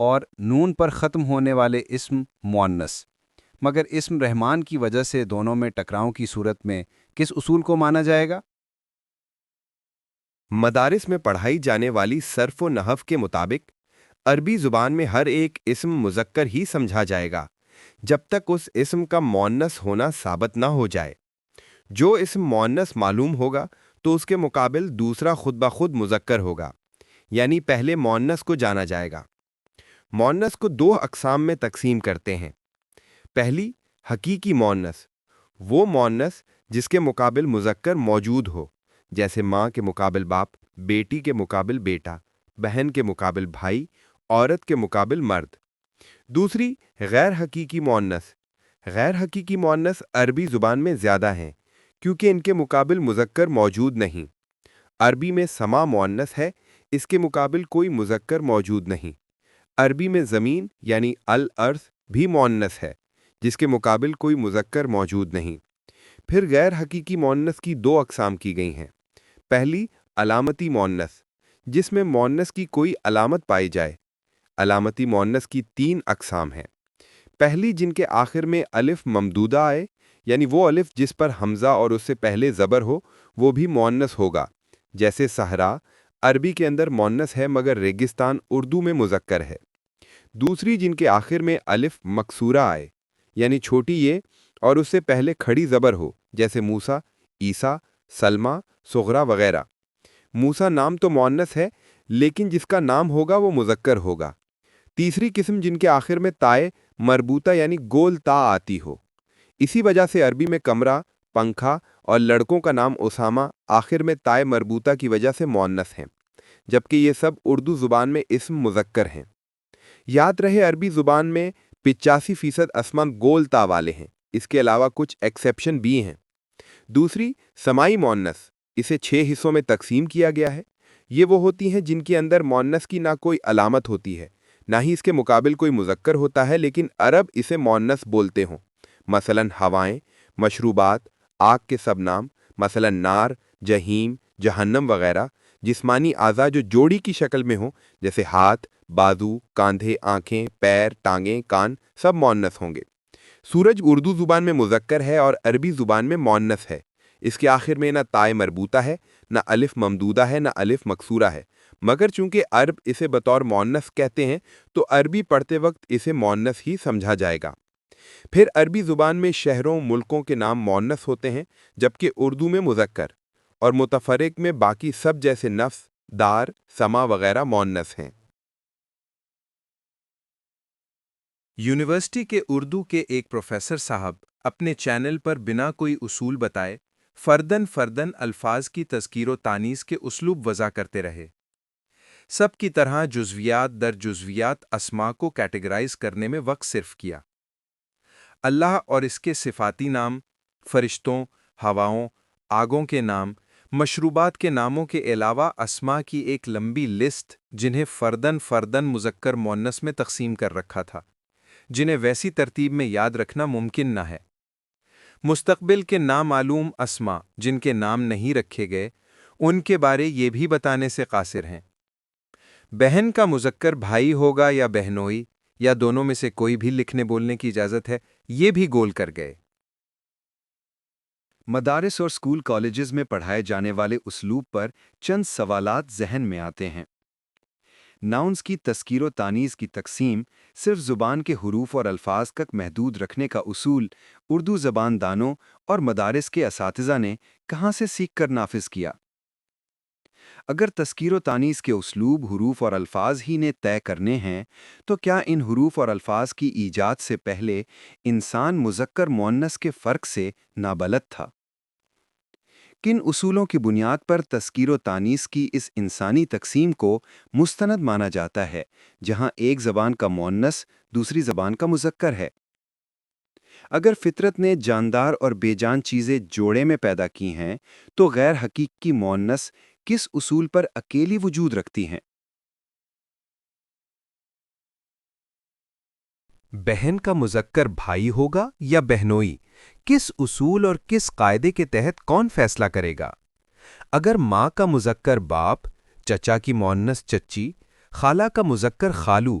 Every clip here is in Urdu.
اور نون پر ختم ہونے والے اسم مؤنث، مگر اسم رحمان کی وجہ سے دونوں میں ٹکراؤں کی صورت میں کس اصول کو مانا جائے گا؟ مدارس میں پڑھائی جانے والی صرف و نحو کے مطابق عربی زبان میں ہر ایک اسم مذکر ہی سمجھا جائے گا جب تک اس اسم کا مؤنث ہونا ثابت نہ ہو جائے۔ جو اسم مؤنث معلوم ہوگا تو اس کے مقابل دوسرا خود بخود مذکر ہوگا، یعنی پہلے مؤنث کو جانا جائے گا۔ مؤنث کو دو اقسام میں تقسیم کرتے ہیں۔ پہلی، حقیقی مؤنث، وہ مؤنث جس کے مقابل مذکر موجود ہو، جیسے ماں کے مقابل باپ، بیٹی کے مقابل بیٹا، بہن کے مقابل بھائی، عورت کے مقابل مرد۔ دوسری، غیر حقیقی مؤنث۔ غیر حقیقی مؤنث عربی زبان میں زیادہ ہیں کیونکہ ان کے مقابل مذکر موجود نہیں۔ عربی میں سما مؤنث ہے، اس کے مقابل کوئی مذکر موجود نہیں۔ عربی میں زمین یعنی الارض بھی مؤنث ہے، جس کے مقابل کوئی مذکر موجود نہیں۔ پھر غیر حقیقی مؤنث کی دو اقسام کی گئی ہیں۔ پہلی، علامتی مؤنث، جس میں مؤنث کی کوئی علامت پائی جائے۔ علامتی مؤنث کی تین اقسام ہیں۔ پہلی، جن کے آخر میں الف ممدودہ آئے، یعنی وہ الف جس پر حمزہ اور اس سے پہلے زبر ہو، وہ بھی مؤنث ہوگا، جیسے صحرا عربی کے اندر مؤنث ہے مگر ریگستان اردو میں مذکر ہے۔ دوسری، جن کے آخر میں الف مکسورہ آئے، یعنی چھوٹی یہ اور اس سے پہلے کھڑی زبر ہو، جیسے موسیٰ، عیسیٰ، سلمہ، صغرا وغیرہ۔ موسیٰ نام تو مؤنث ہے لیکن جس کا نام ہوگا وہ مذکر ہوگا۔ تیسری قسم، جن کے آخر میں تائے مربوطہ یعنی گول تا آتی ہو۔ اسی وجہ سے عربی میں کمرہ، پنکھا اور لڑکوں کا نام اسامہ آخر میں تائے مربوطہ کی وجہ سے مؤنث ہیں، جبکہ یہ سب اردو زبان میں اسم مذکر ہیں۔ یاد رہے، عربی زبان میں 85% اسما گول تا والے ہیں، اس کے علاوہ کچھ ایکسیپشن بھی ہیں۔ دوسری، سمائی مؤنث، اسے 6 حصوں میں تقسیم کیا گیا ہے۔ یہ وہ ہوتی ہیں جن کے اندر مؤنث کی نہ کوئی علامت ہوتی ہے، نہ ہی اس کے مقابل کوئی مذکر ہوتا ہے، لیکن عرب اسے مؤنث بولتے ہوں، مثلا ہوائیں، مشروبات، آگ کے سب نام، مثلا نار، جہیم، جہنم وغیرہ۔ جسمانی اعضاء جو جوڑی کی شکل میں ہوں، جیسے ہاتھ، بازو، کاندھے، آنکھیں، پیر، ٹانگیں، کان، سب مؤنث ہوں گے۔ سورج اردو زبان میں مذکر ہے اور عربی زبان میں مؤنث ہے۔ اس کے آخر میں نہ تائے مربوطہ ہے، نہ الف ممدودہ ہے، نہ الف مکسورہ ہے، مگر چونکہ عرب اسے بطور مؤنث کہتے ہیں تو عربی پڑھتے وقت اسے مؤنث ہی سمجھا جائے گا۔ پھر عربی زبان میں شہروں، ملکوں کے نام مؤنث ہوتے ہیں، جبکہ اردو میں مذکر، اور متفرق میں باقی سب جیسے نفس، دار، سما وغیرہ مؤنث ہیں۔ یونیورسٹی کے اردو کے ایک پروفیسر صاحب اپنے چینل پر بنا کوئی اصول بتائے فردن فردن الفاظ کی تذکیر و تانیث کے اسلوب وضع کرتے رہے۔ سب کی طرح جزویات در جزویات اسما کو کیٹیگرائز کرنے میں وقت صرف کیا۔ اللہ اور اس کے صفاتی نام، فرشتوں، ہواؤں، آگوں کے نام، مشروبات کے ناموں کے علاوہ اسما کی ایک لمبی لسٹ جنہیں فردن فردن مذکر مؤنث میں تقسیم کر رکھا تھا، جنہیں ویسی ترتیب میں یاد رکھنا ممکن نہ ہے۔ مستقبل کے نامعلوم اسما جن کے نام نہیں رکھے گئے، ان کے بارے یہ بھی بتانے سے قاصر ہیں۔ بہن کا مذکر بھائی ہوگا یا بہنوئی، یا دونوں میں سے کوئی بھی لکھنے بولنے کی اجازت ہے، یہ بھی گول کر گئے۔ مدارس اور اسکول کالجز میں پڑھائے جانے والے اسلوب پر چند سوالات ذہن میں آتے ہیں۔ ناؤنز کی تذکیر و تانیث کی تقسیم صرف زبان کے حروف اور الفاظ تک محدود رکھنے کا اصول اردو زبان دانوں اور مدارس کے اساتذہ نے کہاں سے سیکھ کر نافذ کیا؟ اگر تذکیر و تانیث کے اسلوب حروف اور الفاظ ہی نے طے کرنے ہیں تو کیا ان حروف اور الفاظ کی ایجاد سے پہلے انسان مذکر مؤنث کے فرق سے نابلد تھا؟ کن اصولوں کی بنیاد پر تذکیر و تانیث کی اس انسانی تقسیم کو مستند مانا جاتا ہے جہاں ایک زبان کا مؤنث دوسری زبان کا مذکر ہے؟ اگر فطرت نے جاندار اور بے جان چیزیں جوڑے میں پیدا کی ہیں تو غیر حقیقی مؤنث کس اصول پر اکیلی وجود رکھتی ہیں؟ بہن کا مذکر بھائی ہوگا یا بہنوئی، کس اصول اور کس قاعدے کے تحت کون فیصلہ کرے گا؟ اگر ماں کا مذکر باپ، چچا کی مؤنث چچی، خالہ کا مذکر خالو،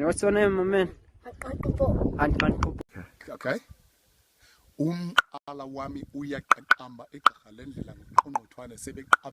What's your name, my man? Okay. Ala wami uyaqaqamba igqirha lendlela ngoqongqothwane sebeqaba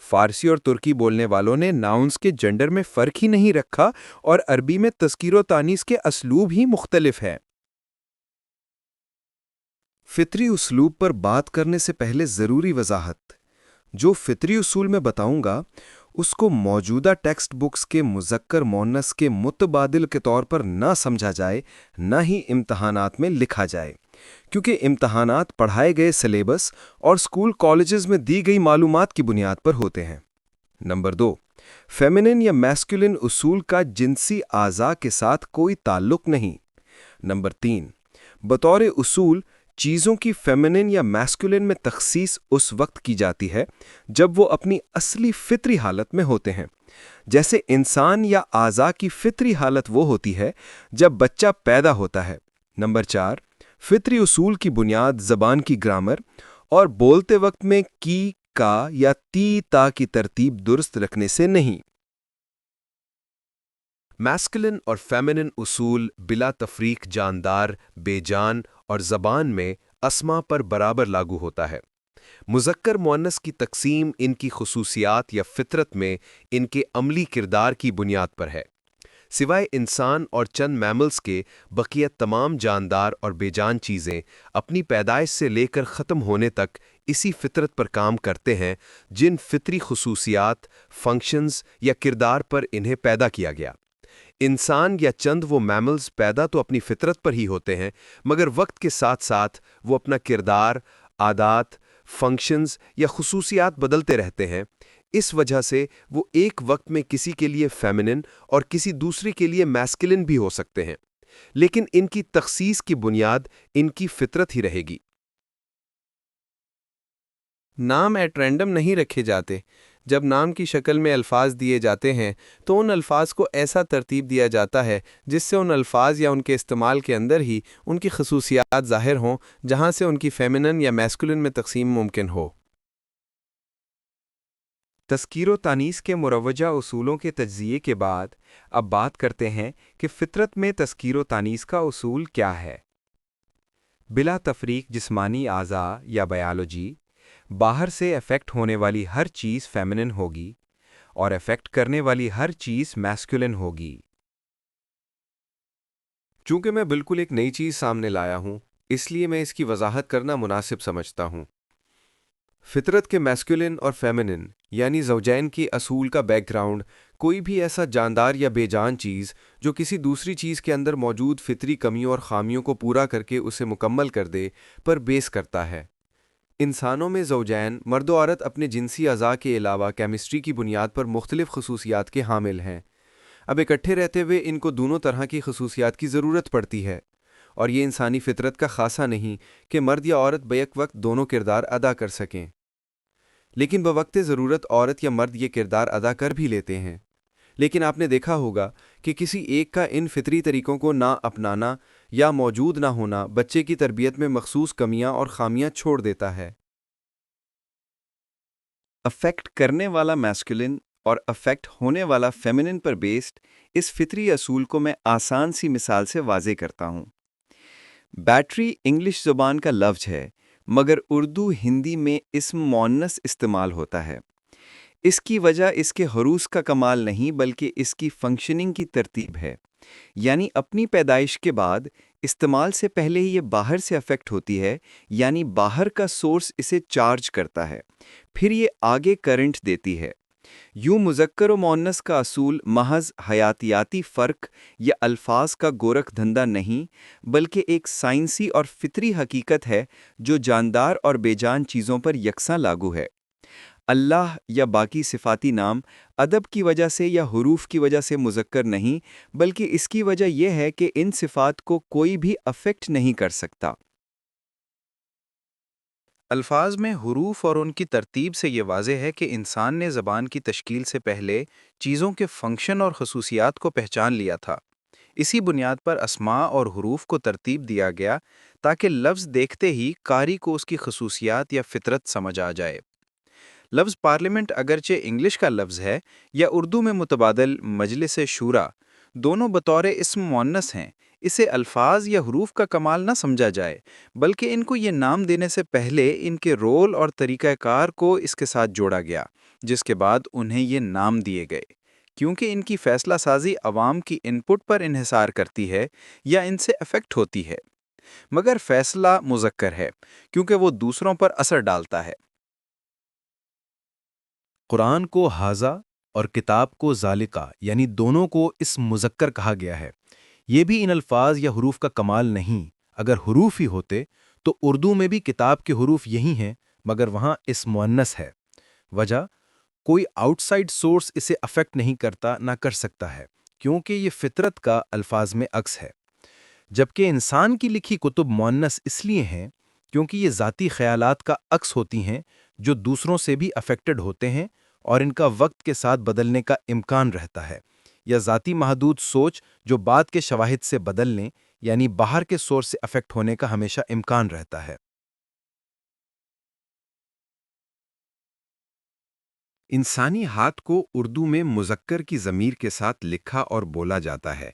فارسی اور ترکی بولنے والوں نے ناؤنز کے جنڈر میں فرق ہی نہیں رکھا اور عربی میں تذکیر و تانیث کے اسلوب ہی مختلف ہیں۔ فطری اسلوب پر بات کرنے سے پہلے ضروری وضاحت۔ جو فطری اصول میں بتاؤں گا اس کو موجودہ ٹیکسٹ بکس کے مذکر مؤنث کے متبادل کے طور پر نہ سمجھا جائے، نہ ہی امتحانات میں لکھا جائے، کیونکہ امتحانات پڑھائے گئے سلیبس اور اسکول کالجز میں دی گئی معلومات کی بنیاد پر ہوتے ہیں۔ نمبر 2، فیمنن یا میسکولن اصول کا جنسی اعضاء کے ساتھ کوئی تعلق نہیں۔ نمبر 3، بطور اصول چیزوں کی فیمنن یا میسکولن میں تخصیص اس وقت کی جاتی ہے جب وہ اپنی اصلی فطری حالت میں ہوتے ہیں، جیسے انسان یا اعضاء کی فطری حالت وہ ہوتی ہے جب بچہ پیدا ہوتا ہے۔ نمبر 4، فطری اصول کی بنیاد زبان کی گرامر اور بولتے وقت میں کی، کا یا تی، تا کی ترتیب درست رکھنے سے نہیں۔ میسکولن اور فیمنن اصول بلا تفریق جاندار، بے جان اور زبان میں اسما پر برابر لاگو ہوتا ہے۔ مذکر مؤنث کی تقسیم ان کی خصوصیات یا فطرت میں ان کے عملی کردار کی بنیاد پر ہے۔ سوائے انسان اور چند میملز کے بقیہ تمام جاندار اور بے جان چیزیں اپنی پیدائش سے لے کر ختم ہونے تک اسی فطرت پر کام کرتے ہیں جن فطری خصوصیات، فنکشنز یا کردار پر انہیں پیدا کیا گیا۔ انسان یا چند وہ میملز پیدا تو اپنی فطرت پر ہی ہوتے ہیں، مگر وقت کے ساتھ ساتھ وہ اپنا کردار، عادات، فنکشنز یا خصوصیات بدلتے رہتے ہیں۔ اس وجہ سے وہ ایک وقت میں کسی کے لیے فیمنن اور کسی دوسرے کے لیے میسکولن بھی ہو سکتے ہیں، لیکن ان کی تخصیص کی بنیاد ان کی فطرت ہی رہے گی۔ نام ایٹ رینڈم نہیں رکھے جاتے۔ جب نام کی شکل میں الفاظ دیے جاتے ہیں تو ان الفاظ کو ایسا ترتیب دیا جاتا ہے جس سے ان الفاظ یا ان کے استعمال کے اندر ہی ان کی خصوصیات ظاہر ہوں، جہاں سے ان کی فیمنن یا میسکولن میں تقسیم ممکن ہو۔ تذکیر و تانیث کے مروجہ اصولوں کے تجزیے کے بعد اب بات کرتے ہیں کہ فطرت میں تذکیر و تانیث کا اصول کیا ہے۔ بلا تفریق جسمانی اعضاء یا بایولوجی، باہر سے افیکٹ ہونے والی ہر چیز فیمنن ہوگی اور افیکٹ کرنے والی ہر چیز میسکولن ہوگی۔ چونکہ میں بالکل ایک نئی چیز سامنے لایا ہوں، اس لیے میں اس کی وضاحت کرنا مناسب سمجھتا ہوں۔ فطرت کے میسکولن اور فیمنن یعنی زوجین کی اصول کا بیک گراؤنڈ کوئی بھی ایسا جاندار یا بے جان چیز جو کسی دوسری چیز کے اندر موجود فطری کمیوں اور خامیوں کو پورا کر کے اسے مکمل کر دے پر بیس کرتا ہے۔ انسانوں میں زوجین مرد و عورت اپنے جنسی اعضاء کے علاوہ کیمسٹری کی بنیاد پر مختلف خصوصیات کے حامل ہیں۔ اب اکٹھے رہتے ہوئے ان کو دونوں طرح کی خصوصیات کی ضرورت پڑتی ہے، اور یہ انسانی فطرت کا خاصہ نہیں کہ مرد یا عورت بیک وقت دونوں کردار ادا کر سکیں، لیکن بوقت ضرورت عورت یا مرد یہ کردار ادا کر بھی لیتے ہیں۔ لیکن آپ نے دیکھا ہوگا کہ کسی ایک کا ان فطری طریقوں کو نہ اپنانا یا موجود نہ ہونا بچے کی تربیت میں مخصوص کمیاں اور خامیاں چھوڑ دیتا ہے۔ افیکٹ کرنے والا میسکولن اور افیکٹ ہونے والا فیمنن پر بیسڈ اس فطری اصول کو میں آسان سی مثال سے واضح کرتا ہوں۔ بیٹری انگلش زبان کا لفظ ہے، مگر اردو ہندی میں اسم مؤنث استعمال ہوتا ہے۔ اس کی وجہ اس کے حروف کا کمال نہیں بلکہ اس کی فنکشننگ کی ترتیب ہے، یعنی اپنی پیدائش کے بعد استعمال سے پہلے ہی یہ باہر سے افیکٹ ہوتی ہے، یعنی باہر کا سورس اسے چارج کرتا ہے، پھر یہ آگے کرنٹ دیتی ہے۔ یوں مذکر و مؤنث کا اصول محض حیاتیاتی فرق یا الفاظ کا گورکھ دھندا نہیں بلکہ ایک سائنسی اور فطری حقیقت ہے جو جاندار اور بے جان چیزوں پر یکساں لاگو ہے۔ اللہ یا باقی صفاتی نام ادب کی وجہ سے یا حروف کی وجہ سے مذکر نہیں بلکہ اس کی وجہ یہ ہے کہ ان صفات کو کوئی بھی افیکٹ نہیں کر سکتا۔ الفاظ میں حروف اور ان کی ترتیب سے یہ واضح ہے کہ انسان نے زبان کی تشکیل سے پہلے چیزوں کے فنکشن اور خصوصیات کو پہچان لیا تھا۔ اسی بنیاد پر اسماء اور حروف کو ترتیب دیا گیا تاکہ لفظ دیکھتے ہی قاری کو اس کی خصوصیات یا فطرت سمجھ آ جائے۔ لفظ پارلیمنٹ اگرچہ انگلش کا لفظ ہے یا اردو میں متبادل مجلس شورا، دونوں بطور اسم مؤنث ہیں، اسے الفاظ یا حروف کا کمال نہ سمجھا جائے، بلکہ ان کو یہ نام دینے سے پہلے ان کے رول اور طریقہ کار کو اس کے ساتھ جوڑا گیا، جس کے بعد انہیں یہ نام دیے گئے۔ کیونکہ ان کی فیصلہ سازی عوام کی ان پٹ پر انحصار کرتی ہے یا ان سے افیکٹ ہوتی ہے، مگر فیصلہ مذکر ہے کیونکہ وہ دوسروں پر اثر ڈالتا ہے۔ قرآن کو حاذا اور کتاب کو ذالقہ یعنی دونوں کو اسم مذکر کہا گیا ہے۔ یہ بھی ان الفاظ یا حروف کا کمال نہیں، اگر حروف ہی ہوتے تو اردو میں بھی کتاب کے حروف یہی ہیں، مگر وہاں اسم مؤنث ہے۔ وجہ کوئی آؤٹ سائڈ سورس اسے افیکٹ نہیں کرتا نہ کر سکتا ہے، کیونکہ یہ فطرت کا الفاظ میں عکس ہے۔ جبکہ انسان کی لکھی کتب مؤنث اس لیے ہیں کیونکہ یہ ذاتی خیالات کا عکس ہوتی ہیں جو دوسروں سے بھی افیکٹڈ ہوتے ہیں اور ان کا وقت کے ساتھ بدلنے کا امکان رہتا ہے، یا ذاتی محدود سوچ جو بعد کے شواہد سے بدلنے یعنی باہر کے سورس سے افیکٹ ہونے کا ہمیشہ امکان رہتا ہے۔ انسانی ہاتھ کو اردو میں مذکر کی ضمیر کے ساتھ لکھا اور بولا جاتا ہے،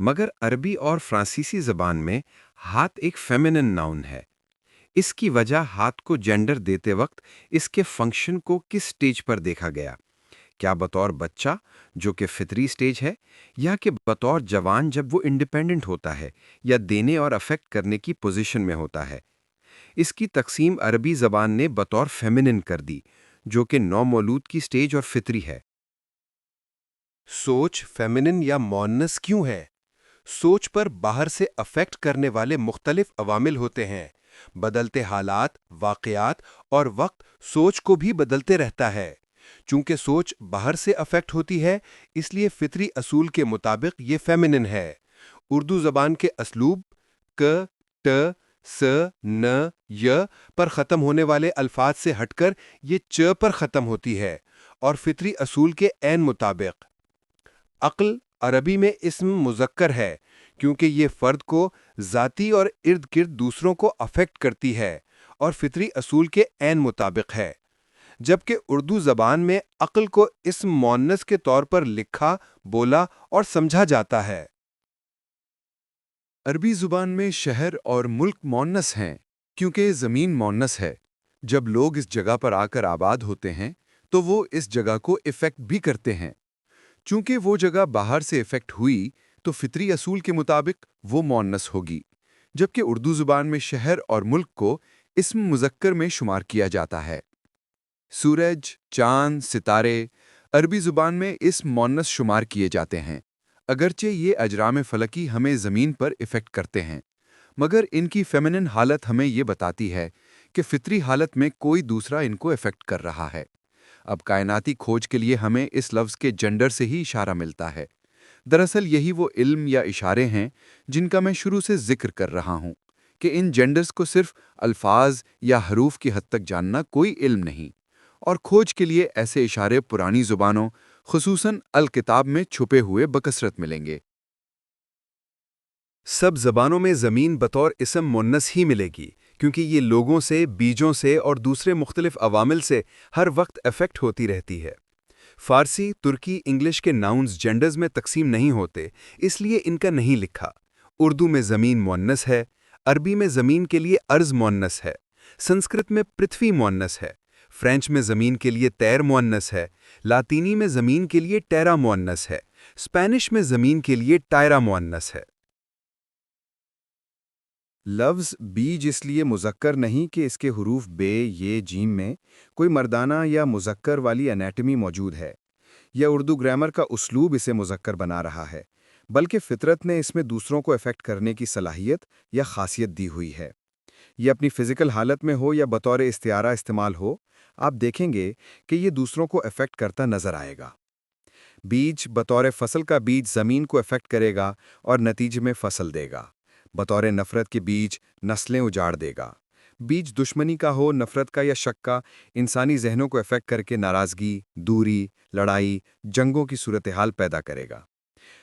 مگر عربی اور فرانسیسی زبان میں ہاتھ ایک فیمینن ناؤن ہے۔ اس کی وجہ ہاتھ کو جینڈر دیتے وقت اس کے فنکشن کو کس سٹیج پر دیکھا گیا، کیا بطور بچہ جو کہ فطری سٹیج ہے، یا کہ بطور جوان جب وہ انڈیپینڈنٹ ہوتا ہے یا دینے اور افیکٹ کرنے کی پوزیشن میں ہوتا ہے۔ اس کی تقسیم عربی زبان نے بطور فیمینن کر دی، جو کہ نومولود کی سٹیج اور فطری ہے۔ سوچ فیمینن یا مؤنث کیوں ہے؟ سوچ پر باہر سے افیکٹ کرنے والے مختلف عوامل ہوتے ہیں۔ بدلتے حالات، واقعات اور وقت سوچ کو بھی بدلتے رہتا ہے۔ چونکہ سوچ باہر سے افیکٹ ہوتی ہے، اس لیے فطری اصول کے مطابق یہ فیمینن ہے۔ اردو زبان کے اسلوب ک، ٹ، س، ن، ی پر ختم ہونے والے الفاظ سے ہٹ کر یہ چ پر ختم ہوتی ہے، اور فطری اصول کے عین مطابق۔ عقل عربی میں اسم مذکر ہے کیونکہ یہ فرد کو ذاتی اور ارد گرد دوسروں کو افیکٹ کرتی ہے اور فطری اصول کے عین مطابق ہے، جبکہ اردو زبان میں عقل کو اسم مؤنث کے طور پر لکھا، بولا اور سمجھا جاتا ہے۔ عربی زبان میں شہر اور ملک مؤنث ہیں کیونکہ زمین مؤنث ہے۔ جب لوگ اس جگہ پر آ کر آباد ہوتے ہیں تو وہ اس جگہ کو افیکٹ بھی کرتے ہیں۔ چونکہ وہ جگہ باہر سے افیکٹ ہوئی تو فطری اصول کے مطابق وہ مؤنث ہوگی، جبکہ اردو زبان میں شہر اور ملک کو اسم مذکر میں شمار کیا جاتا ہے۔ سورج، چاند، ستارے عربی زبان میں اسم مؤنث شمار کیے جاتے ہیں، اگرچہ یہ اجرام فلکی ہمیں زمین پر افیکٹ کرتے ہیں، مگر ان کی فیمینن حالت ہمیں یہ بتاتی ہے کہ فطری حالت میں کوئی دوسرا ان کو افیکٹ کر رہا ہے۔ اب کائناتی کھوج کے لیے ہمیں اس لفظ کے جنڈر سے ہی اشارہ ملتا ہے۔ دراصل یہی وہ علم یا اشارے ہیں جن کا میں شروع سے ذکر کر رہا ہوں کہ ان جنڈرز کو صرف الفاظ یا حروف کی حد تک جاننا کوئی علم نہیں، اور کھوج کے لیے ایسے اشارے پرانی زبانوں خصوصاً الکتاب میں چھپے ہوئے بکثرت ملیں گے۔ سب زبانوں میں زمین بطور اسم مؤنث ہی ملے گی کیونکہ یہ لوگوں سے، بیجوں سے اور دوسرے مختلف عوامل سے ہر وقت افیکٹ ہوتی رہتی ہے۔ فارسی، ترکی، انگلش کے ناؤنز جینڈرز میں تقسیم نہیں ہوتے، اس لیے ان کا نہیں لکھا۔ اردو میں زمین مؤنث ہے، عربی میں زمین کے لیے ارض مؤنث ہے، سنسکرت میں پرتھوی مؤنث ہے، فرینچ میں زمین کے لیے تیر مؤنث ہے، لاطینی میں زمین کے لیے ٹیرا مؤنث ہے، اسپینش میں زمین کے لیے ٹائرا مؤنث ہے۔ لفظ بیج اس لیے مذکر نہیں کہ اس کے حروف بے، یہ، جیم میں کوئی مردانہ یا مذکر والی انیٹمی موجود ہے، یا اردو گرامر کا اسلوب اسے مذکر بنا رہا ہے، بلکہ فطرت نے اس میں دوسروں کو افیکٹ کرنے کی صلاحیت یا خاصیت دی ہوئی ہے۔ یہ اپنی فزیکل حالت میں ہو یا بطور استعارہ استعمال ہو، آپ دیکھیں گے کہ یہ دوسروں کو افیکٹ کرتا نظر آئے گا۔ بیج بطور فصل کا بیج زمین کو افیکٹ کرے گا اور نتیجے میں فصل دے گا۔ بطور نفرت کے بیج نسلیں اجاڑ دے گا۔ بیج دشمنی کا ہو، نفرت کا یا شک کا، انسانی ذہنوں کو افیکٹ کر کے ناراضگی، دوری، لڑائی، جنگوں کی صورتحال پیدا کرے گا۔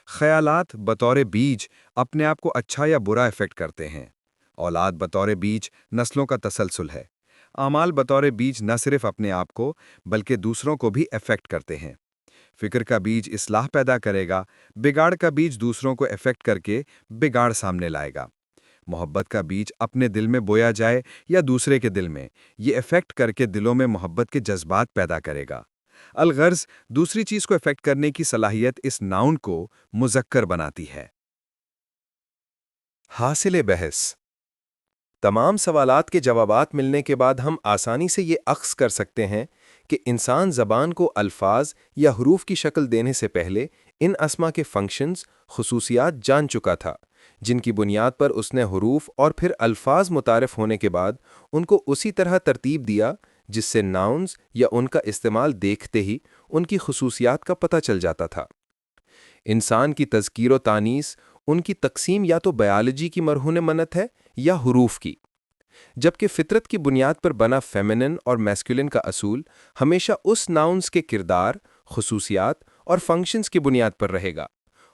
خیالات بطور بیج اپنے آپ کو اچھا یا برا افیکٹ کرتے ہیں۔ اولاد بطور بیج نسلوں کا تسلسل ہے۔ اعمال بطور بیج نہ صرف اپنے آپ کو بلکہ دوسروں کو بھی افیکٹ کرتے ہیں۔ فکر کا بیج اصلاح پیدا کرے گا، بگاڑ کا بیج دوسروں کو افیکٹ کر کے بگاڑ سامنے لائے گا۔ محبت کا بیج اپنے دل میں بویا جائے یا دوسرے کے دل میں، یہ افیکٹ کر کے دلوں میں محبت کے جذبات پیدا کرے گا۔ الغرض دوسری چیز کو افیکٹ کرنے کی صلاحیت اس ناؤن کو مذکر بناتی ہے۔ حاصل بحث: تمام سوالات کے جوابات ملنے کے بعد ہم آسانی سے یہ اخذ کر سکتے ہیں کہ انسان زبان کو الفاظ یا حروف کی شکل دینے سے پہلے ان اسما کے فنکشنز، خصوصیات جان چکا تھا، جن کی بنیاد پر اس نے حروف اور پھر الفاظ متعارف ہونے کے بعد ان کو اسی طرح ترتیب دیا جس سے ناؤنز یا ان کا استعمال دیکھتے ہی ان کی خصوصیات کا پتہ چل جاتا تھا۔ انسان کی تذکیر و تانیث، ان کی تقسیم یا تو بایولوجی کی مرہون منت ہے یا حروف کی، جبکہ فطرت کی بنیاد پر بنا فیمنن اور میسکولن کا اصول ہمیشہ اس ناؤنز کے کردار، خصوصیات اور فنکشنز کی بنیاد پر رہے گا،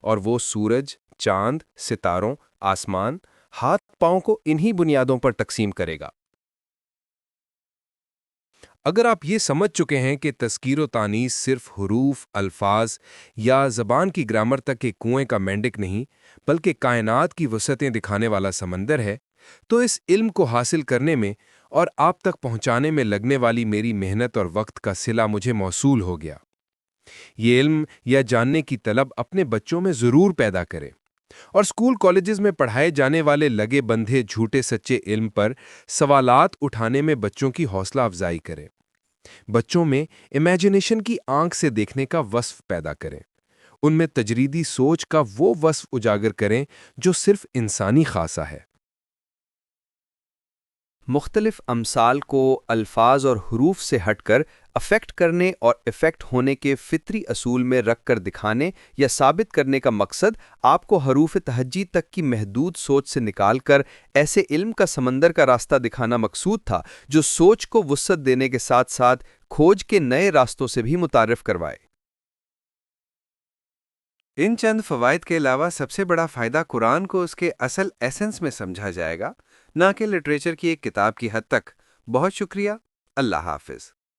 اور وہ سورج، چاند، ستاروں، آسمان، ہاتھ پاؤں کو انہی بنیادوں پر تقسیم کرے گا۔ اگر آپ یہ سمجھ چکے ہیں کہ تذکیر و تانیث صرف حروف، الفاظ یا زبان کی گرامر تک کے کنویں کا مینڈک نہیں بلکہ کائنات کی وسعتیں دکھانے والا سمندر ہے، تو اس علم کو حاصل کرنے میں اور آپ تک پہنچانے میں لگنے والی میری محنت اور وقت کا صلہ مجھے موصول ہو گیا۔ یہ علم یا جاننے کی طلب اپنے بچوں میں ضرور پیدا کریں، اور اسکول کالجز میں پڑھائے جانے والے لگے بندھے جھوٹے سچے علم پر سوالات اٹھانے میں بچوں کی حوصلہ افزائی کریں۔ بچوں میں امیجنیشن کی آنکھ سے دیکھنے کا وصف پیدا کریں، ان میں تجریدی سوچ کا وہ وصف اجاگر کریں جو صرف انسانی خاصہ ہے۔ مختلف امثال کو الفاظ اور حروف سے ہٹ کر افیکٹ کرنے اور افیکٹ ہونے کے فطری اصول میں رکھ کر دکھانے یا ثابت کرنے کا مقصد آپ کو حروف تہجی تک کی محدود سوچ سے نکال کر ایسے علم کا سمندر کا راستہ دکھانا مقصود تھا جو سوچ کو وسعت دینے کے ساتھ ساتھ کھوج کے نئے راستوں سے بھی متعارف کروائے۔ ان چند فوائد کے علاوہ سب سے بڑا فائدہ قرآن کو اس کے اصل ایسنس میں سمجھا جائے گا، نہ کہ لٹریچر کی ایک کتاب کی حد تک۔ بہت شکریہ۔ اللہ حافظ۔